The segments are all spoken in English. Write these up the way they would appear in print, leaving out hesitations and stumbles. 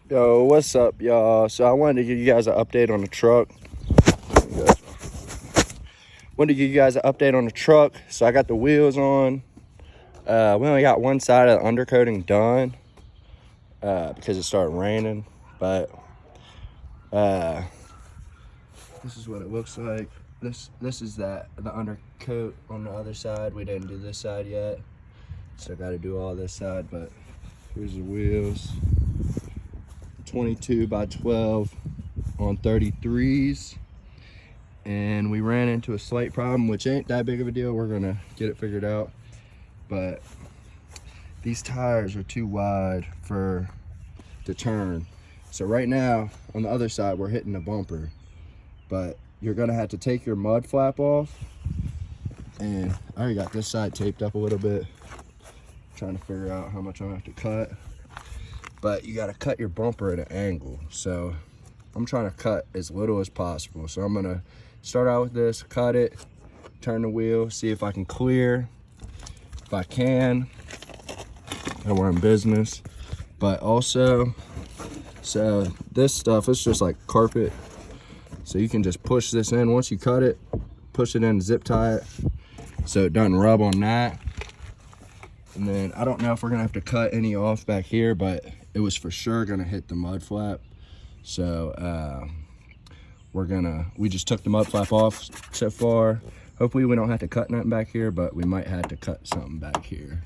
Yo, what's up, y'all? So I wanted to give you guys an update on the truck. So I got the wheels on. We only got one side of the undercoating done because it started raining. But this is what it looks like. This is the undercoat on the other side. We didn't do this side yet, so I got to do all this side. But here's the wheels. 22 by 12 on 33s. And we ran into a slight problem, which ain't that big of a deal. We're gonna get it figured out. But these tires are too wide to turn. So right now, on the other side, we're hitting the bumper. But you're gonna have to take your mud flap off. And I already got this side taped up a little bit. Trying to figure out how much I'm gonna have to cut. But you gotta cut your bumper at an angle. So I'm trying to cut as little as possible. So I'm gonna start out with this, cut it, turn the wheel, see if I can clear. If I can, then we're in business. But also, so this stuff, it's just like carpet. So you can just push this in. Once you cut it, push it in, zip tie it, so it doesn't rub on that. And then I don't know if we're gonna have to cut any off back here, but it was for sure gonna hit the mud flap. So we just took the mud flap off so far. Hopefully we don't have to cut nothing back here, but we might have to cut something back here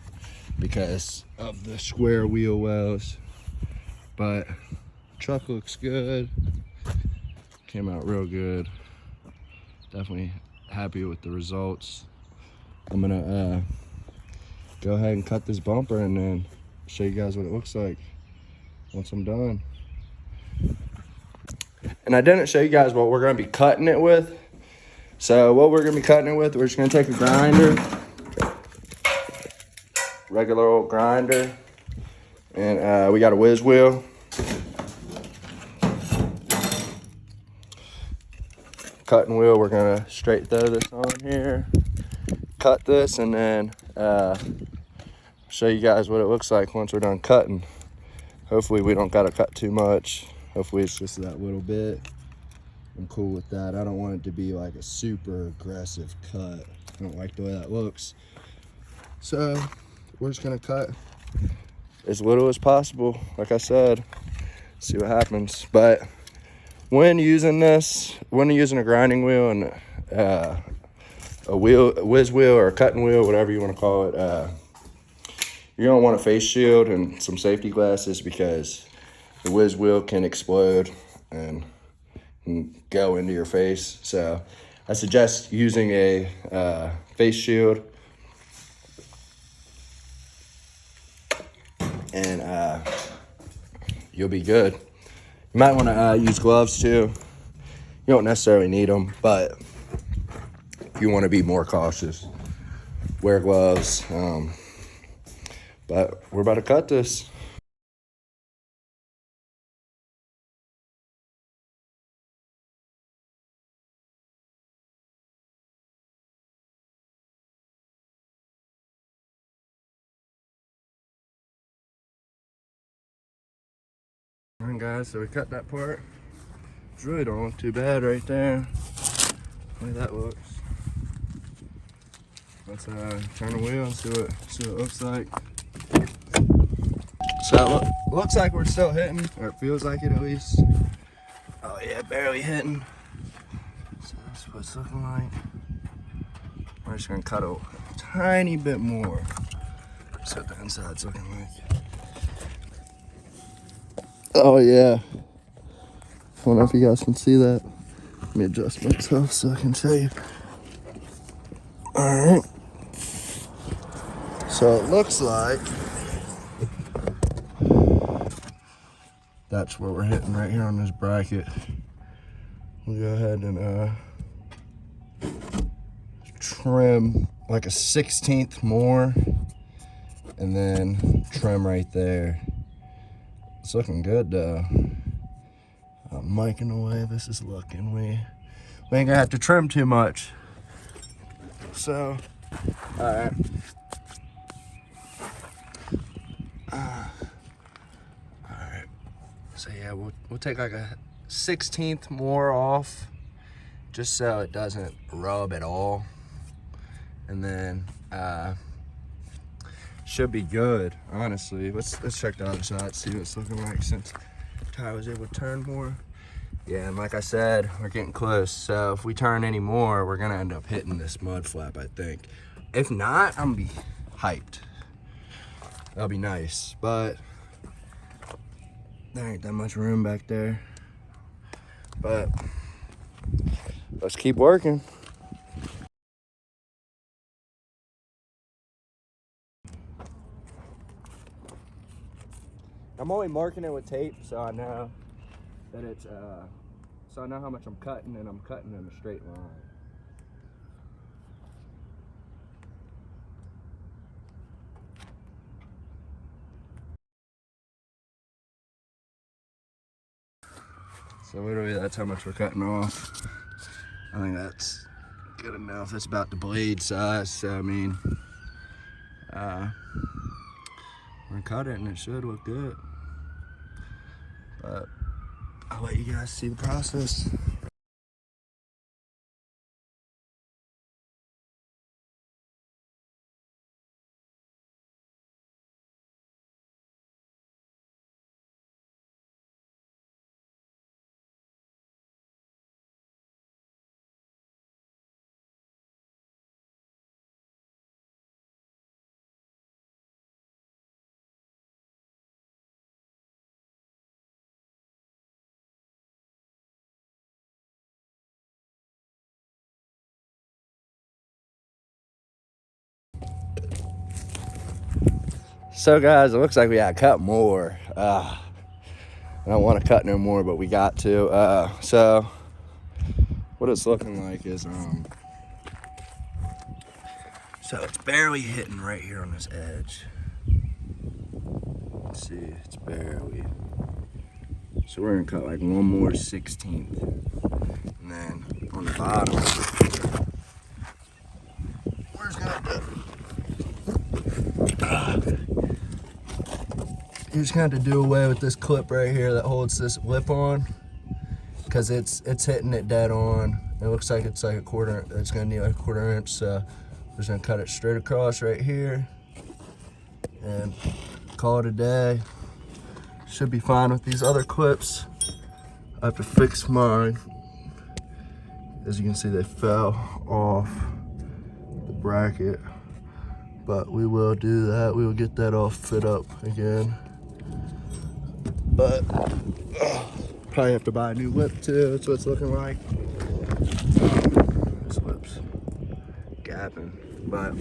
because of the square wheel wells. But truck looks good. Came out real good. Definitely happy with the results. I'm gonna go ahead and cut this bumper and then show you guys what it looks like once I'm done. And I didn't show you guys what we're gonna be cutting it with. So what we're gonna be cutting it with, we're just gonna take a grinder, regular old grinder, and we got a whiz wheel. Cutting wheel, we're gonna straight throw this on here, cut this, and then show you guys what it looks like once we're done cutting. Hopefully we don't gotta cut too much. Hopefully it's just that little bit. I'm cool with that. I don't want it to be like a super aggressive cut. I don't like the way that looks. So we're just gonna cut as little as possible, like I said, see what happens. But when using a grinding wheel and a whiz wheel or a cutting wheel, whatever you want to call it, you're gonna want a face shield and some safety glasses because the whiz wheel can explode and go into your face. So I suggest using a face shield and you'll be good. You might want to use gloves too. You don't necessarily need them, but if you want to be more cautious, wear gloves. But we're about to cut this. All right, guys, so we cut that part. It really don't look too bad right there. The way that looks. Let's turn the wheel and see what it looks like. So it looks like we're still hitting, or it feels like it at least. Oh yeah, barely hitting. So that's what it's looking like. We're just gonna cut a tiny bit more. That's what the inside's looking like. Oh yeah. I don't know if you guys can see that. Let me adjust myself so I can show you. All right. So it looks like that's where we're hitting right here on this bracket. We'll go ahead and trim like a 1/16 more and then trim right there. It's looking good though. I'm miking the way this is looking. We ain't gonna have to trim too much. So, all right. All right. So yeah, we'll take like a 1/16 more off, just so it doesn't rub at all. And then should be good, honestly. Let's check the other side, see what it's looking like since Ty was able to turn more. Yeah, and like I said, we're getting close. So if we turn any more, we're gonna end up hitting this mud flap, I think. If not, I'm gonna be hyped. That'll be nice, but there ain't that much room back there. But let's keep working. I'm only marking it with tape, so I know that it's so I know how much I'm cutting, and I'm cutting in a straight line. So literally that's how much we're cutting off. I think that's good enough. That's about the blade size, so I mean, we're gonna cut it and it should look good. But I'll let you guys see the process. So guys, it looks like we gotta cut more. I don't want to cut no more, but we got to. So what it's looking like is so it's barely hitting right here on this edge. Let's see, it's barely. So we're gonna cut like one more 1/16, and then on the bottom, we're just gonna you're just gonna have to do away with this clip right here that holds this lip on, because it's hitting it dead on. It looks like it's like a quarter. It's gonna need like a 1/4 inch. So we're just gonna cut it straight across right here, and call it a day. Should be fine with these other clips. I have to fix mine. As you can see, they fell off the bracket, but we will do that. We will get that all fit up again. But probably have to buy a new whip too. That's what it's looking like. This whip's gapping, but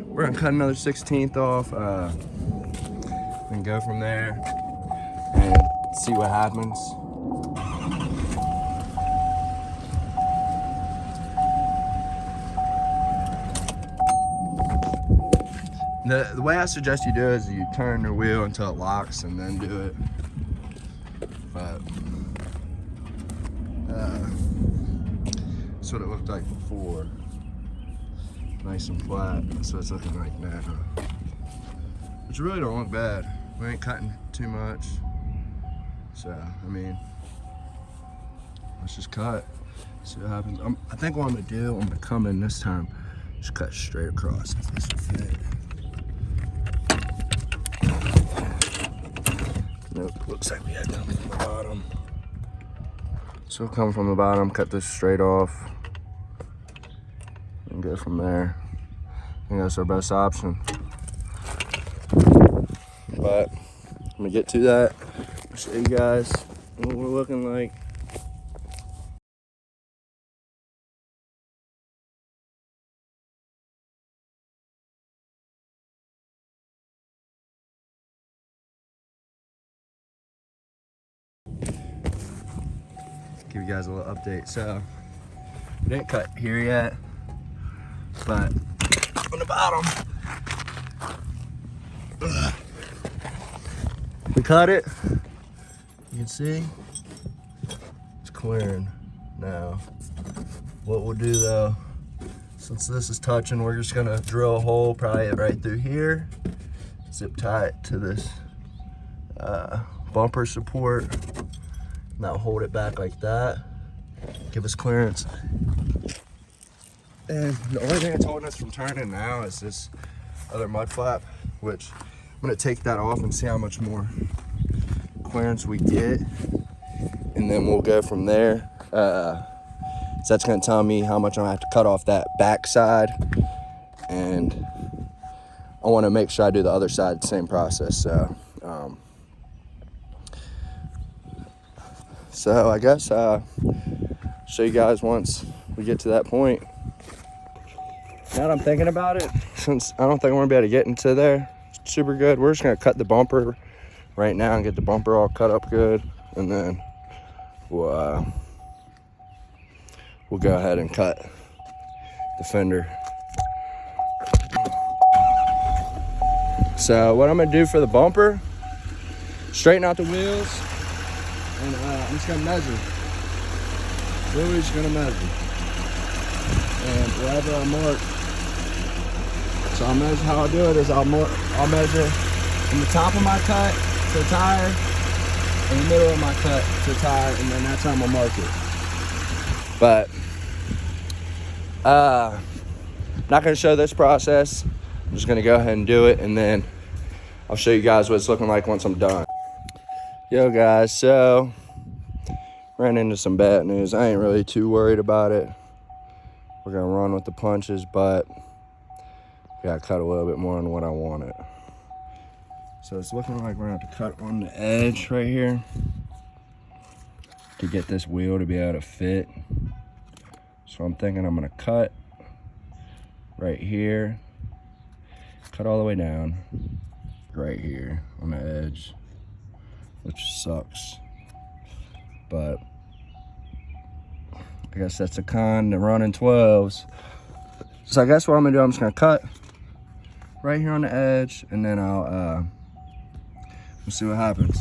we're gonna cut another 1/16 off and go from there and see what happens. The way I suggest you do it is you turn your wheel until it locks and then do it. But that's what it looked like before. Nice and flat. That's what it's looking like now. Which really don't look bad. We ain't cutting too much. So, I mean, let's just cut. See what happens. I think what I'm gonna do, I'm gonna come in this time, just cut straight across. This will fit. Nope, looks like we had coming from the bottom. So we'll come from the bottom, cut this straight off, and go from there. I think that's our best option. But I'm gonna get to that. I'll show you guys what we're looking like. Give you guys a little update. So we didn't cut here yet, but on the bottom, we cut it. You can see it's clearing now. What we'll do though, since this is touching, we're just gonna drill a hole probably right through here, zip tie it to this bumper support. Now hold it back like that. Give us clearance. And the only thing that's holding us from turning now is this other mud flap, which I'm gonna take that off and see how much more clearance we get. And then we'll go from there. So that's gonna tell me how much I'm gonna have to cut off that back side. And I wanna make sure I do the other side the same process. So I guess show you guys once we get to that point. Now that I'm thinking about it, since I don't think we're gonna be able to get into there super good, we're just gonna cut the bumper right now and get the bumper all cut up good, and then we'll go ahead and cut the fender. So what I'm gonna do for the bumper, straighten out the wheels, and I'm just gonna measure. Literally just gonna measure. And wherever I mark, so I'll measure, how I'll do it is I'll measure from the top of my cut to the tire, in the middle of my cut to the tire, and then that's how I'm gonna mark it. But not gonna show this process. I'm just gonna go ahead and do it, and then I'll show you guys what it's looking like once I'm done. Yo guys, so ran into some bad news. I ain't really too worried about it. We're gonna run with the punches, but gotta cut a little bit more than what I wanted. So it's looking like we're gonna have to cut on the edge right here to get this wheel to be able to fit. So I'm thinking I'm gonna cut right here, cut all the way down right here on the edge, which sucks, but I guess that's a con to running 12s. So I guess what I'm gonna do, I'm just gonna cut right here on the edge, and then we'll see what happens.